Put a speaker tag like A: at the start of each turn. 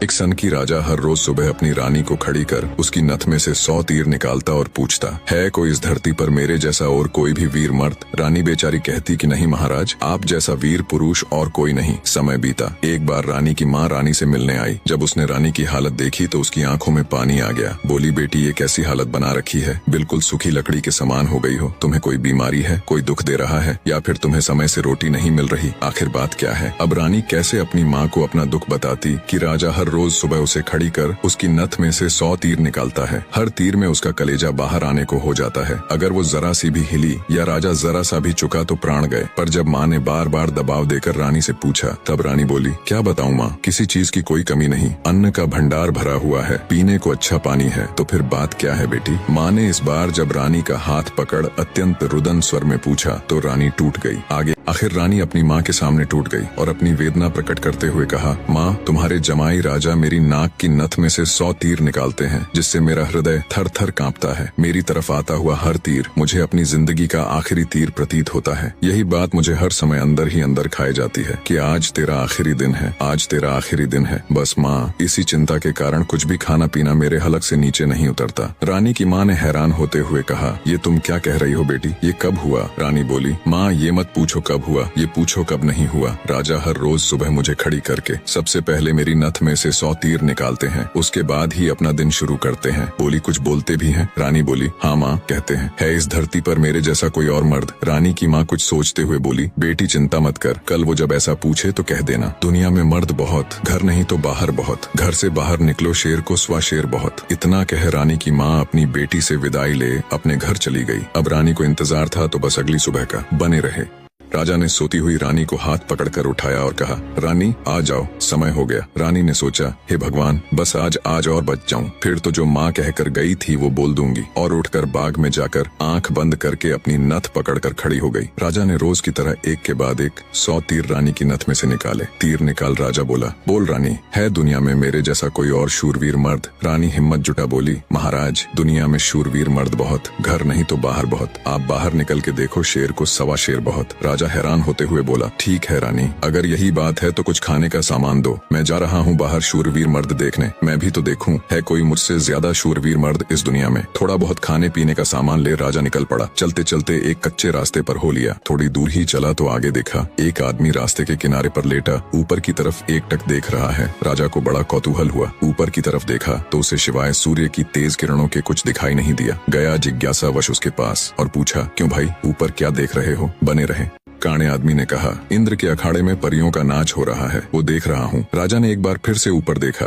A: एक सन की राजा हर रोज सुबह अपनी रानी को खड़ी कर उसकी नथ में से 100 तीर निकालता और पूछता, है कोई इस धरती पर मेरे जैसा और कोई भी वीर मर्द? रानी बेचारी कहती कि नहीं महाराज, आप जैसा वीर पुरुष और कोई नहीं। समय बीता। एक बार रानी की माँ रानी से मिलने आई। जब उसने रानी की हालत देखी तो उसकी आंखों में पानी आ गया। बोली, बेटी ये कैसी हालत बना रखी है, बिल्कुल सूखी लकड़ी के समान हो गई हो। तुम्हें कोई बीमारी है, कोई दुख दे रहा है, या फिर तुम्हें समय से रोटी नहीं मिल रही? आखिर बात क्या है? अब रानी कैसे अपनी माँ को अपना दुख बताती कि राजा हर रोज सुबह उसे खड़ी कर उसकी नथ में से 100 तीर निकालता है। हर तीर में उसका कलेजा बाहर आने को हो जाता है। अगर वो जरा सी भी हिली या राजा जरा सा भी चुका तो प्राण गए। पर जब माँ ने बार बार दबाव देकर रानी से पूछा, तब रानी बोली, क्या बताऊं माँ, किसी चीज की कोई कमी नहीं। अन्न का भंडार भरा हुआ है, पीने को अच्छा पानी है। तो फिर बात क्या है बेटी? माँ ने इस बार जब रानी का हाथ पकड़ अत्यंत रुदन स्वर में पूछा तो रानी टूट गई। आखिर रानी अपनी माँ के सामने टूट गई और अपनी वेदना प्रकट करते हुए कहा, माँ, तुम्हारे जमाई राजा मेरी नाक की नथ में से 100 तीर निकालते हैं, जिससे मेरा हृदय थर थर कांपता है। मेरी तरफ आता हुआ हर तीर मुझे अपनी जिंदगी का आखिरी तीर प्रतीत होता है। यही बात मुझे हर समय अंदर ही अंदर खाई जाती है कि आज तेरा आखिरी दिन है, आज तेरा आखिरी दिन है। बस माँ, इसी चिंता के कारण कुछ भी खाना पीना मेरे हलक से नीचे नहीं उतरता। रानी की माँ ने हैरान होते हुए कहा, ये तुम क्या कह रही हो बेटी, ये कब हुआ? रानी बोली, माँ, ये मत पूछो कब हुआ, ये पूछो कब नहीं हुआ। राजा हर रोज सुबह मुझे खड़ी करके सबसे पहले मेरी नथ में से 100 तीर निकालते हैं, उसके बाद ही अपना दिन शुरू करते हैं। बोली, कुछ बोलते भी हैं? रानी बोली, हाँ माँ, कहते हैं। है इस धरती पर मेरे जैसा कोई और मर्द? रानी की माँ कुछ सोचते हुए बोली, बेटी चिंता मत कर, कल वो जब ऐसा पूछे तो कह देना, दुनिया में मर्द बहुत, घर नहीं तो बाहर बहुत, घर से बाहर निकलो शेर को स्वा शेर बहुत। इतना कह रानी की माँ अपनी बेटी से विदाई ले अपने घर चली गई। अब रानी को इंतजार था तो बस अगली सुबह का। बने रहे। राजा ने सोती हुई रानी को हाथ पकड़कर उठाया और कहा, रानी आ जाओ, समय हो गया। रानी ने सोचा, हे भगवान, बस आज और बच जाऊं, फिर तो जो माँ कहकर गई थी वो बोल दूंगी। और उठकर बाग में जाकर आंख बंद करके अपनी नथ पकड़कर खड़ी हो गई। राजा ने रोज की तरह एक के बाद एक 100 तीर रानी की नथ में से निकाले। तीर निकाल राजा बोला, बोल रानी, है दुनिया में मेरे जैसा कोई और शूरवीर मर्द? रानी हिम्मत जुटा बोली, महाराज, दुनिया में शूरवीर मर्द बहुत, घर नहीं तो बाहर बहुत। आप बाहर निकल के देखो, शेर को सवा शेर बहुत। राजा हैरान होते हुए बोला, ठीक है रानी, अगर यही बात है तो कुछ खाने का सामान दो, मैं जा रहा हूँ बाहर शूरवीर मर्द देखने, मैं भी तो देखूं, है कोई मुझसे ज्यादा शूरवीर मर्द इस दुनिया में। थोड़ा बहुत खाने पीने का सामान ले राजा निकल पड़ा। चलते चलते एक कच्चे रास्ते पर हो लिया। थोड़ी दूर ही चला तो आगे देखा, एक आदमी रास्ते के किनारे पर लेटा ऊपर की तरफ एकटक देख रहा है। राजा को बड़ा कौतूहल हुआ। ऊपर की तरफ देखा तो उसे सिवाय सूर्य की तेज किरणों के कुछ दिखाई नहीं दिया। गया जिज्ञासावश उसके पास और पूछा, क्यों भाई, ऊपर क्या देख रहे हो? बने रहे। काणे आदमी ने कहा, इंद्र के अखाड़े में परियों का नाच हो रहा है, वो देख रहा हूँ। राजा ने एक बार फिर से ऊपर देखा